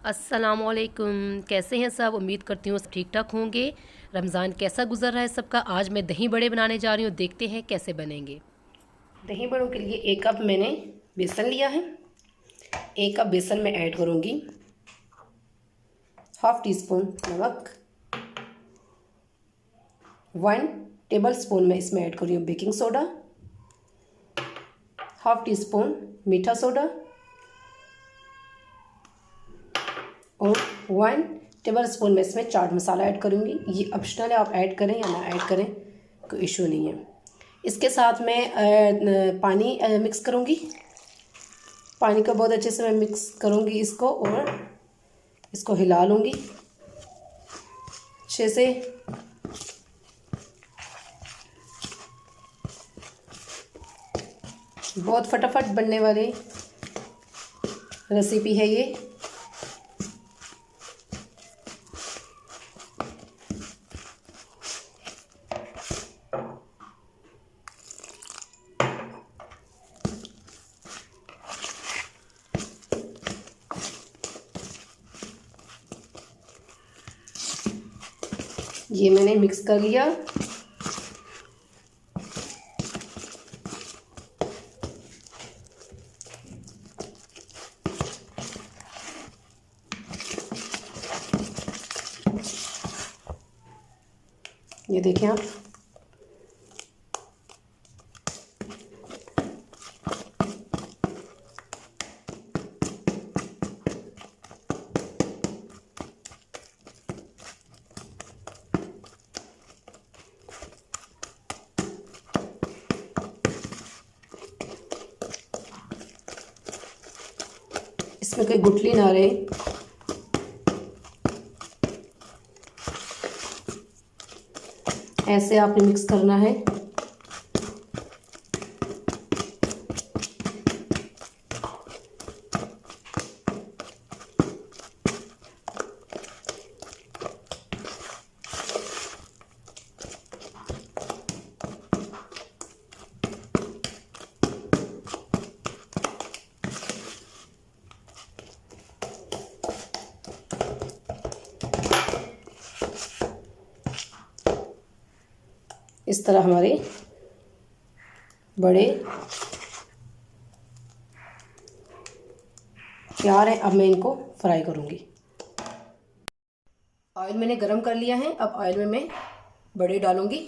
अस्सलामुअलैकुम। कैसे हैं सब? उम्मीद करती हूँ सब ठीक ठाक होंगे। रमज़ान कैसा गुजर रहा है सबका? आज मैं दही बड़े बनाने जा रही हूँ, देखते हैं कैसे बनेंगे। दही बड़ों के लिए 1 कप मैंने बेसन लिया है। 1 कप बेसन में ऐड करूँगी हाफ टी स्पून नमक। 1 टेबल स्पून में इसमें ऐड कर रही हूँ baking soda. Half tea spoon मीठा सोडा और 1 टेबल स्पून में इसमें चाट मसाला ऐड करूँगी। ये ऑप्शनल है, आप ऐड करें या ना ऐड करें, कोई इशू नहीं है। इसके साथ मैं पानी मिक्स करूँगी। पानी को बहुत अच्छे से मैं मिक्स करूँगी इसको और इसको हिला लूँगी अच्छे से। बहुत फटाफट बनने वाली रेसिपी है ये। ये मैंने मिक्स कर लिया। ये देखें आप, इसमें कोई गुठली ना रहे। ऐसे आपने मिक्स करना है। इस तरह हमारे बड़े तैयार हैं। अब मैं इनको फ्राई करूँगी। ऑयल मैंने गरम कर लिया है। अब ऑयल में मैं बड़े डालूँगी।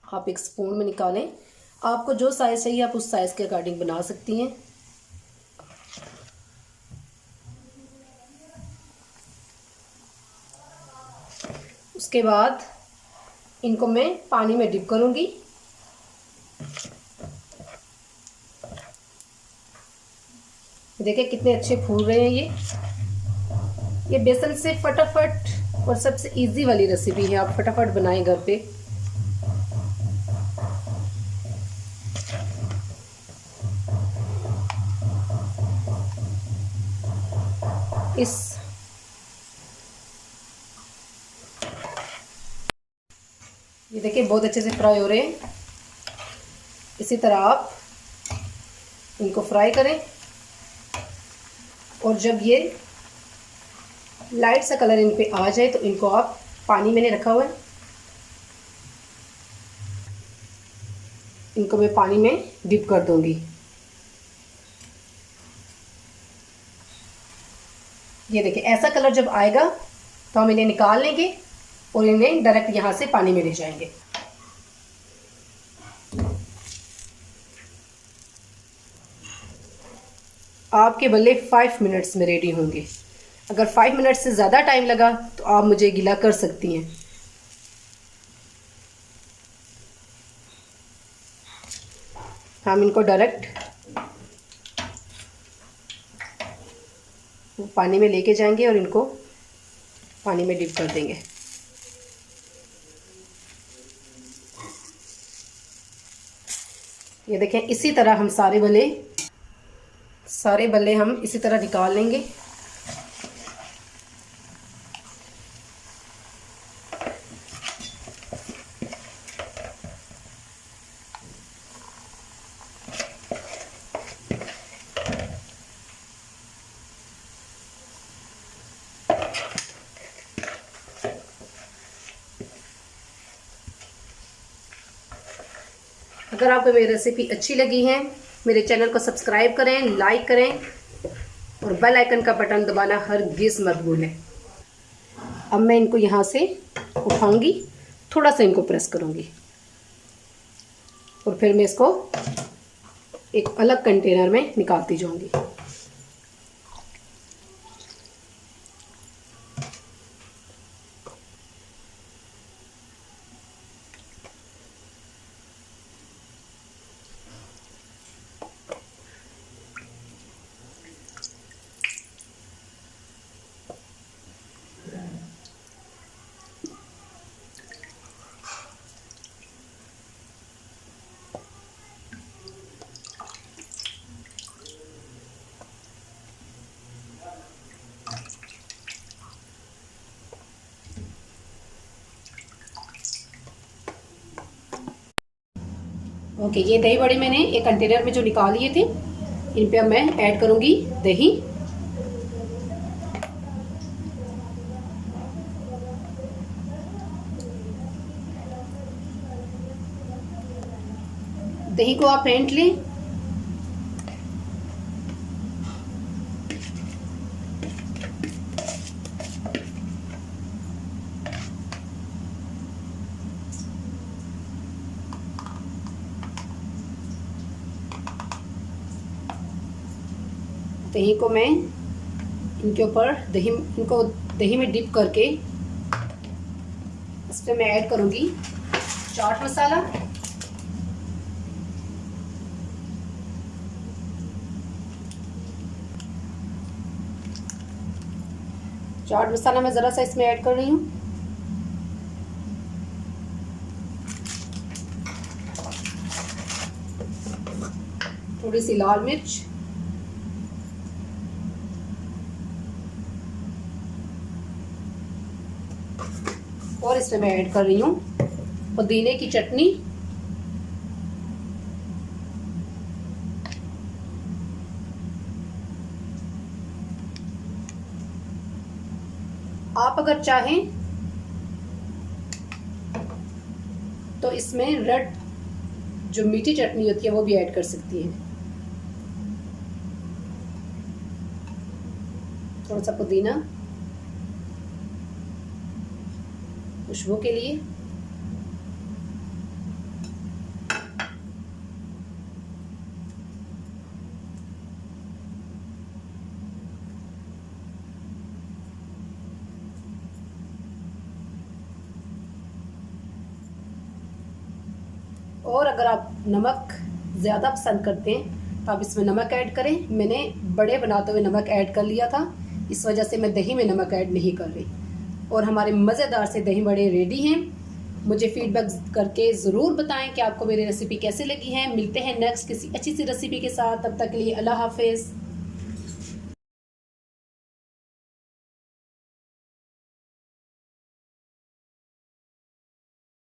आप एक स्पून में निकालें। आपको जो साइज़ चाहिए आप उस साइज़ के अकॉर्डिंग बना सकती हैं। उसके बाद इनको मैं पानी में डिप करूँगी। देखिए कितने अच्छे फूल रहे हैं ये बेसन से फटाफट और सबसे इजी वाली रेसिपी है। आप फटाफट बनाएं घर पे। इस ये देखिए बहुत अच्छे से फ्राई हो रहे हैं। इसी तरह आप इनको फ्राई करें और जब ये लाइट सा कलर इन पे आ जाए तो इनको आप, पानी मैंने रखा हुआ है, इनको मैं पानी में डिप कर दूंगी। ये देखिए ऐसा कलर जब आएगा तो हम इन्हें निकाल लेंगे और इन्हें डायरेक्ट यहाँ से पानी में ले जाएंगे। आपके बल्ले 5 मिनट्स में रेडी होंगे। अगर 5 मिनट से ज़्यादा टाइम लगा तो आप मुझे गिला कर सकती हैं। हम इनको डायरेक्ट पानी में लेके जाएंगे और इनको पानी में डिप कर देंगे। ये देखें इसी तरह हम सारे बल्ले हम इसी तरह निकाल लेंगे। अगर आपको मेरी रेसिपी अच्छी लगी है, मेरे चैनल को सब्सक्राइब करें, लाइक करें और बेल आइकन का बटन दबाना हरगिज़ मत भूलें। अब मैं इनको यहाँ से उठाऊंगी, थोड़ा सा इनको प्रेस करूंगी और फिर मैं इसको एक अलग कंटेनर में निकालती जाऊंगी। ओके, ये दही बड़े मैंने एक कंटेनर में जो निकाल लिए थे, इन पे अब मैं ऐड करूंगी दही। दही को आप फेंट लें। दही को मैं इनके ऊपर इनको दही में डिप करके इस पर मैं ऐड करूंगी चाट मसाला, चाट मसाला मैं ज़रा सा इसमें ऐड कर रही हूँ। थोड़ी सी लाल मिर्च, और इसमें मैं ऐड कर रही हूँ पुदीने की चटनी। आप अगर चाहें तो इसमें रेड जो मीठी चटनी होती है वो भी ऐड कर सकती हैं। थोड़ा सा पुदीना खुशबू के लिए। और अगर आप नमक ज़्यादा पसंद करते हैं तो आप इसमें नमक ऐड करें। मैंने बड़े बनाते हुए नमक ऐड कर लिया था, इस वजह से मैं दही में नमक ऐड नहीं कर रही। और हमारे मज़ेदार से दही बड़े रेडी हैं। मुझे फीडबैक करके ज़रूर बताएं कि आपको मेरी रेसिपी कैसी लगी है। मिलते हैं नेक्स्ट किसी अच्छी सी रेसिपी के साथ, तब तक के लिए अल्लाह हाफिज़।